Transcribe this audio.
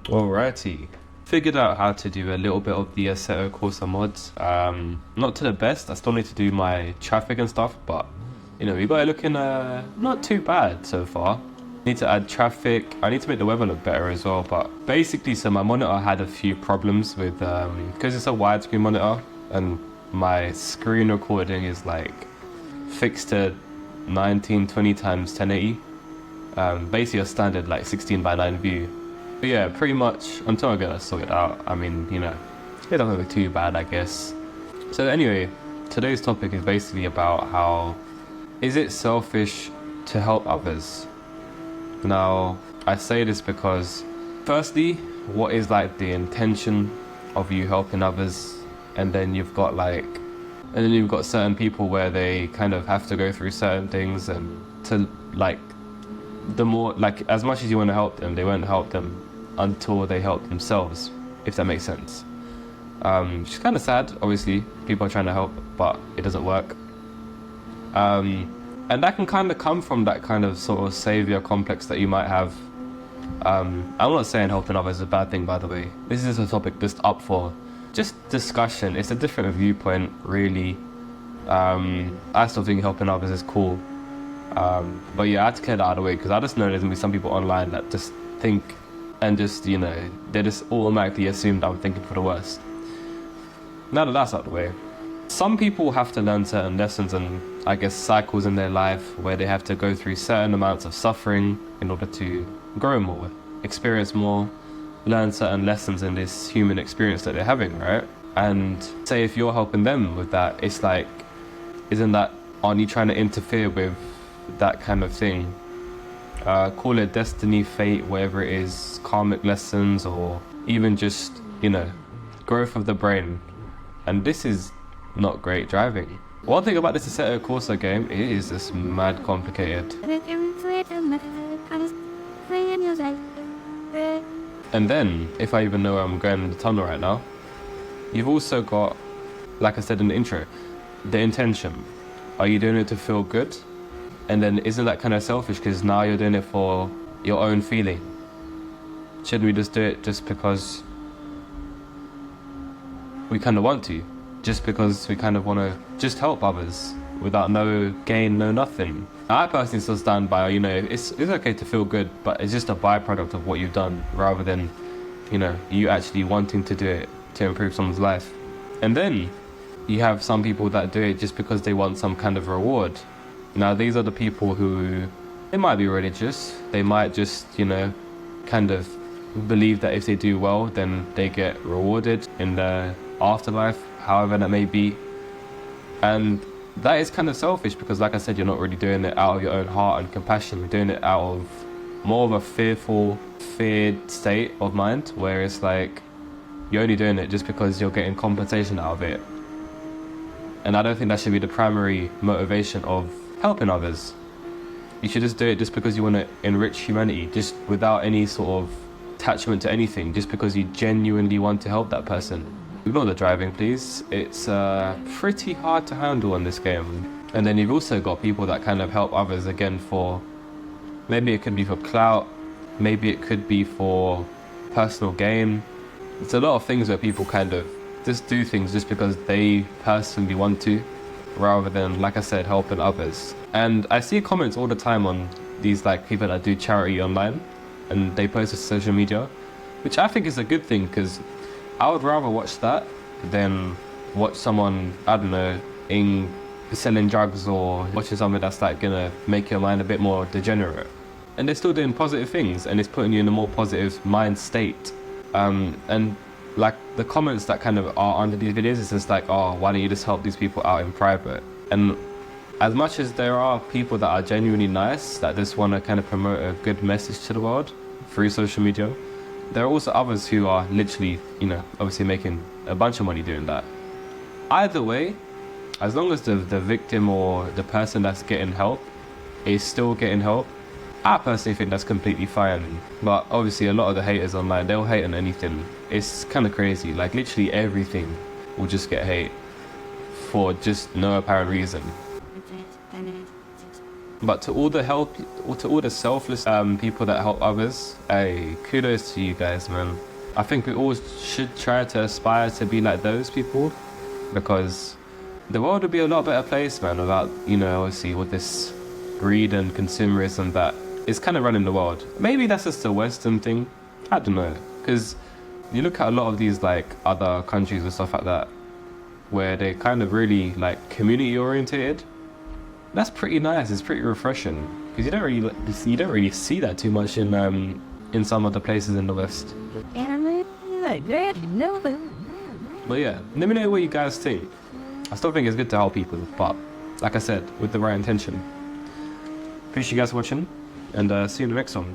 Alrighty. Figured out how to do a little bit of the Assetto Corsa mods. Not to the best. I still need to do my traffic and stuff, but we got it looking not too bad so far. Need to add traffic. I need to make the weather look better as well. But basically, so my monitor had a few problems with because it's a widescreen monitor and my screen recording is like fixed to 1920 times 1080. Basically a standard like 16:9 view. But yeah, pretty much until I get that sorted out, I mean, it doesn't look too bad, I guess. So anyway, today's topic is basically about how is it selfish to help others? Now, I say this because firstly, what is like the intention of you helping others? And then you've got certain people where they kind of have to go through certain things, and to like the more like as much as you want to help them, they won't help them until they help themselves, if that makes sense. Which is kind of sad. Obviously people are trying to help, but it doesn't work. And that can kind of come from that kind of sort of savior complex that you might have. I'm not saying helping others is a bad thing, by the way. This is a topic just up for just discussion. It's a different viewpoint, really. I still think helping others is cool. But yeah, I had to clear that out of the way because I just know there's gonna be some people online that just think and just, they just automatically assume that I'm thinking for the worst. Now that that's out of the way, some people have to learn certain lessons and I guess cycles in their life where they have to go through certain amounts of suffering in order to grow more, experience more, learn certain lessons in this human experience that they're having, right? And say if you're helping them with that, it's like, aren't you trying to interfere with that kind of thing? Call it destiny, fate, whatever it is, karmic lessons, or even just, growth of the brain. And this is not great driving. One thing about this Assetto Corsa game, it is just mad complicated. And then, if I even know where I'm going in the tunnel right now, you've also got, like I said in the intro, the intention. Are you doing it to feel good? And then isn't that kind of selfish because now you're doing it for your own feeling? Shouldn't we just do it just because we kind of want to? Just because we kind of want to just help others without no gain, no nothing? I personally still stand by, it's okay to feel good, but it's just a byproduct of what you've done rather than, you actually wanting to do it to improve someone's life. And then you have some people that do it just because they want some kind of reward. Now, these are the people who, they might be religious, they might just, kind of believe that if they do well, then they get rewarded in the afterlife, however that may be. And that is kind of selfish because, like I said, you're not really doing it out of your own heart and compassion. You're doing it out of more of a feared state of mind, where it's like, you're only doing it just because you're getting compensation out of it. And I don't think that should be the primary motivation of helping others. You should just do it just because you want to enrich humanity, just without any sort of attachment to anything, just because you genuinely want to help that person. Ignore the driving, please. It's pretty hard to handle in this game. And then you've also got people that kind of help others again for, maybe it could be for clout, maybe it could be for personal gain. It's a lot of things where people kind of just do things just because they personally want to, rather than, like I said, helping others. And I see comments all the time on these like people that do charity online and they post to social media, which I think is a good thing because I would rather watch that than watch someone, I don't know, selling drugs or watching something that's like gonna make your mind a bit more degenerate. And they're still doing positive things and it's putting you in a more positive mind state. And like the comments that kind of are under these videos, it's just like, oh, why don't you just help these people out in private? And as much as there are people that are genuinely nice, that just want to kind of promote a good message to the world through social media, there are also others who are literally, obviously making a bunch of money doing that. Either way, as long as the victim or the person that's getting help is still getting help, I personally think that's completely fine. But obviously a lot of the haters online, they'll hate on anything. It's kind of crazy, like literally everything will just get hate for just no apparent reason. But to all the selfless people that help others, hey, kudos to you guys, man. I think we all should try to aspire to be like those people, because the world would be a lot better place, man, without, obviously with this greed and consumerism that is kind of running the world. Maybe that's just a Western thing. I don't know, because you look at a lot of these like other countries and stuff like that, where they're kind of really like community orientated. That's pretty nice. It's pretty refreshing, because you don't really see that too much in some other places in the West. But yeah, let me know what you guys think. I still think it's good to help people, but like I said, with the right intention. Appreciate you guys watching, and see you in the next one.